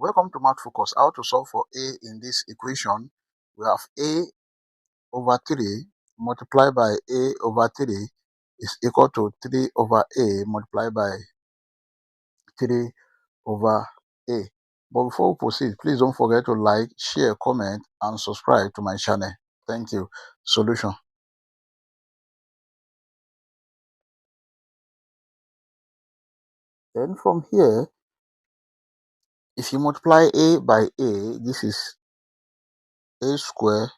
Welcome to Mathsfocus. How to solve for a in this equation? We have a over 3 multiplied by a over 3 is equal to 3 over a multiplied by 3 over a. But before we proceed, please don't forget to like, share, comment, and subscribe to my channel. Thank you. Solution. Then from here, if you multiply a by a, this is a square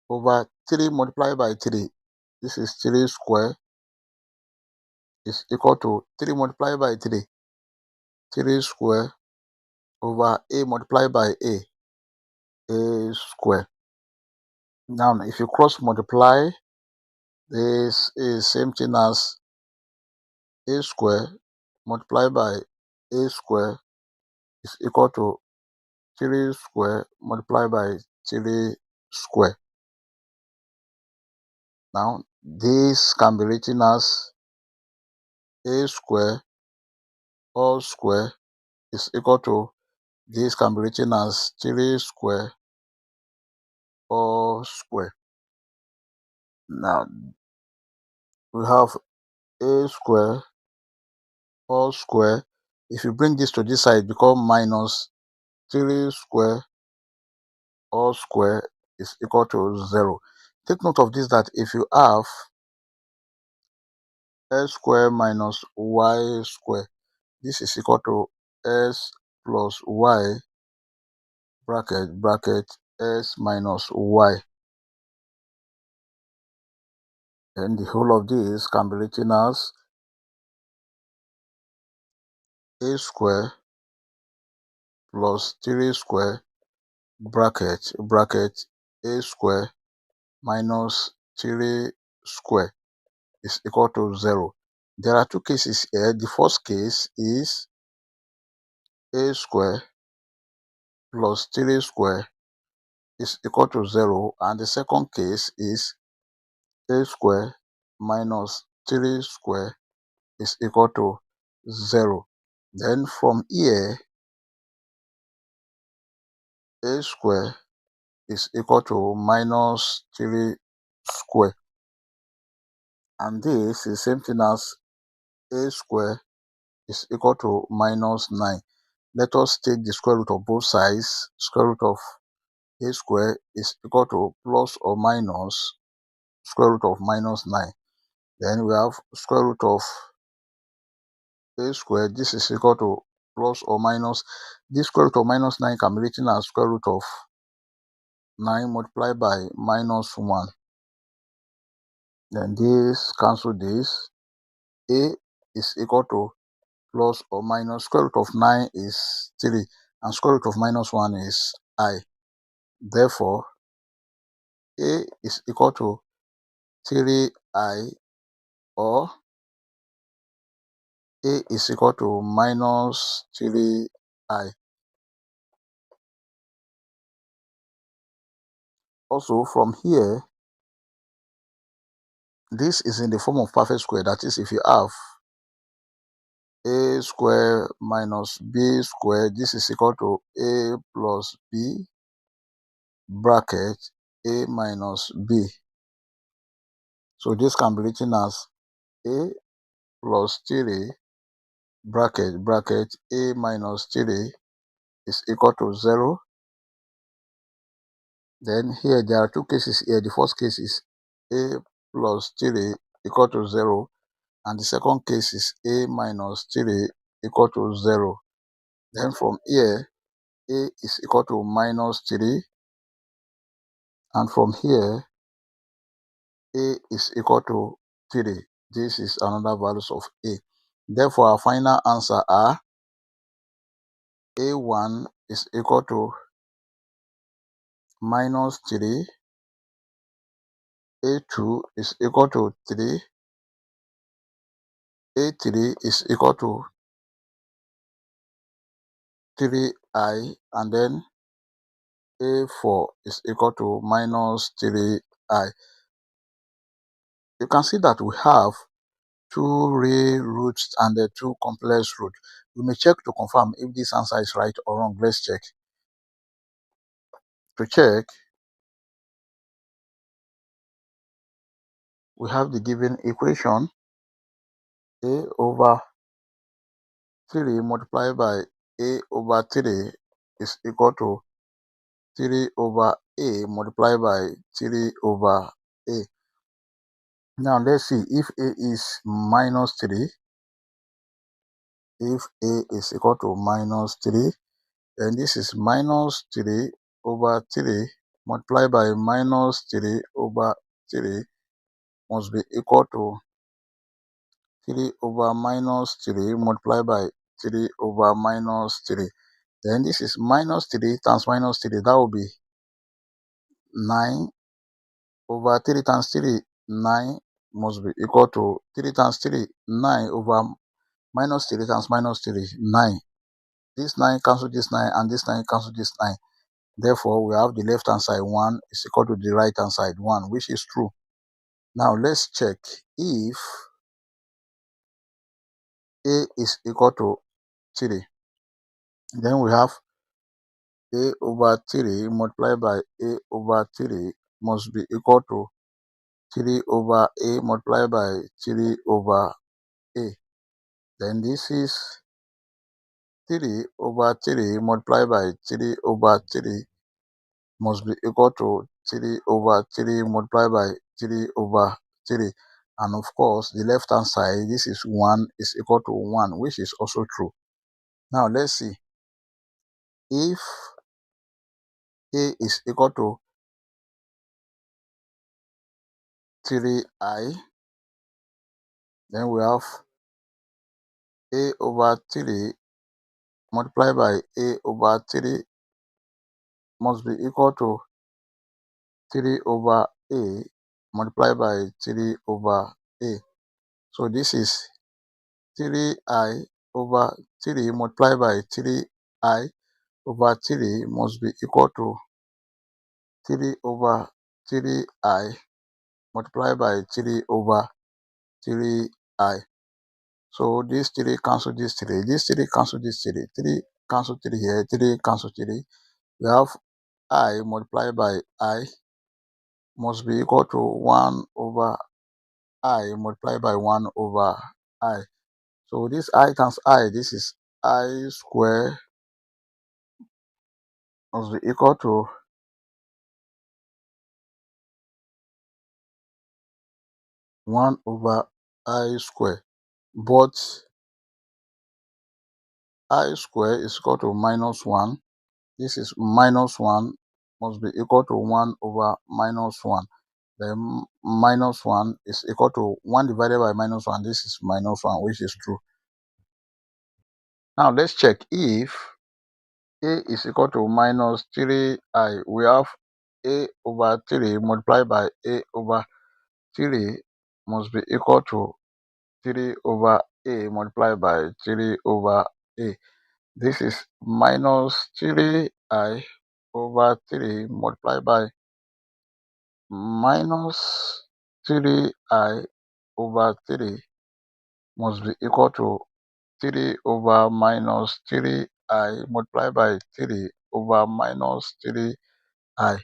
over 3 multiplied by 3. This is 3 square is equal to 3 multiplied by 3. 3 square over a multiplied by a square. Now, if you cross multiply, this is same thing as a square multiplied by a square is equal to 3 square multiplied by 3 square. Now, this can be written as a square all square is equal to, this can be written as 3 square all square. Now, we have a square all square. If you bring this to this side, become minus 3 square all square is equal to 0. Take note of this, that if you have s square minus y square, this is equal to s plus y bracket s minus y. And the whole of this can be written as a square plus 3 square bracket a square minus 3 square is equal to 0. There are two cases here. The first case is a square plus 3 square is equal to 0, and the second case is a square minus 3 square is equal to 0. Then from here, a square is equal to minus 3 square, and this is same thing as a square is equal to minus 9. Let us take the square root of both sides. Square root of a square is equal to plus or minus square root of minus 9. Then we have square root of a square. This is equal to plus or minus. This square root of minus 9 can be written as square root of 9 multiplied by minus 1. Then this cancel this. A is equal to plus or minus square root of 9 is 3, and square root of minus 1 is I. Therefore, a is equal to 3i, or a is equal to minus 3i. Also, from here, this is in the form of perfect square. That is, if you have a square minus b square, this is equal to a plus b bracket a minus b. So this can be written as a plus 3 bracket a minus 3 is equal to 0. Then here there are two cases here. The first case is a plus 3 equal to 0, and the second case is a minus 3 equal to 0. Then from here, a is equal to minus 3, and from here, a is equal to 3. This is another values of a. Therefore, our final answer are a1 is equal to minus 3, a2 is equal to 3, a3 is equal to 3i, and then a4 is equal to minus 3i. You can see that we have two real roots and the two complex roots. We may check to confirm if this answer is right or wrong. Let's check. To check, we have the given equation: a over 3 multiplied by a over 3 is equal to 3 over a multiplied by 3 over a. Now let's see if a is minus 3. If a is equal to minus 3, then this is minus 3 over 3 multiplied by minus 3 over 3 must be equal to 3 over minus 3 multiplied by 3 over minus 3. Then this is minus 3 times minus 3. That will be 9 over 3 times 3. 9 must be equal to 3 times 3. 9 over minus 3 times minus 3. 9. This 9 cancel this 9 and this 9 cancel this 9. Therefore, we have the left hand side 1 is equal to the right hand side 1, which is true. Now let's check if a is equal to 3. Then we have a over 3 multiplied by a over 3 must be equal to 3 over a multiplied by 3 over a. Then this is 3 over 3 multiplied by 3 over 3 must be equal to 3 over 3 multiplied by 3 over 3. And of course, the left hand side, this is 1 is equal to 1, which is also true. Now let's see. If a is equal to 3i, then we have a over 3 multiplied by a over 3 must be equal to 3 over a multiplied by 3 over a. So this is 3i over 3 multiplied by 3i over 3 must be equal to 3 over 3i multiplied by 3 over 3i. So this 3 cancel this 3, this 3 cancel this 3, 3 cancel 3 here, 3 cancel 3. We have I multiplied by I must be equal to 1 over I multiplied by 1 over I. So this I times I, this is I square must be equal to 1 over I square. But I square is equal to minus 1. This is minus 1 must be equal to 1 over minus 1. Then minus 1 is equal to 1 divided by minus 1. This is minus 1, which is true. Now let's check if a is equal to minus 3i. We have a over 3 multiplied by a over 3 must be equal to 3 over a multiplied by 3 over a. This is minus 3i over 3 multiplied by minus 3i over 3 must be equal to 3 over minus 3i multiplied by 3 over minus 3i,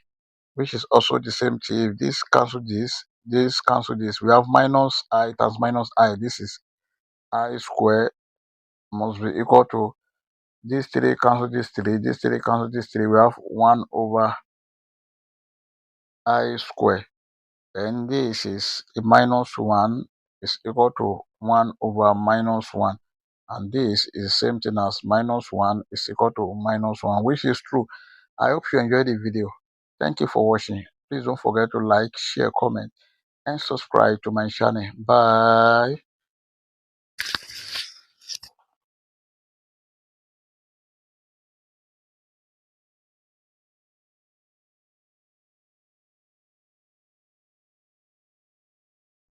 which is also the same thing. If this cancel this cancel this, we have minus I times minus I. This is I square must be equal to this 3 cancel this 3, this 3 cancel this 3. We have 1 over I square. And this is a minus 1 is equal to 1 over minus 1. And this is the same thing as minus 1 is equal to minus 1, which is true. I hope you enjoyed the video. Thank you for watching. Please don't forget to like, share, comment, and subscribe to my channel. Bye.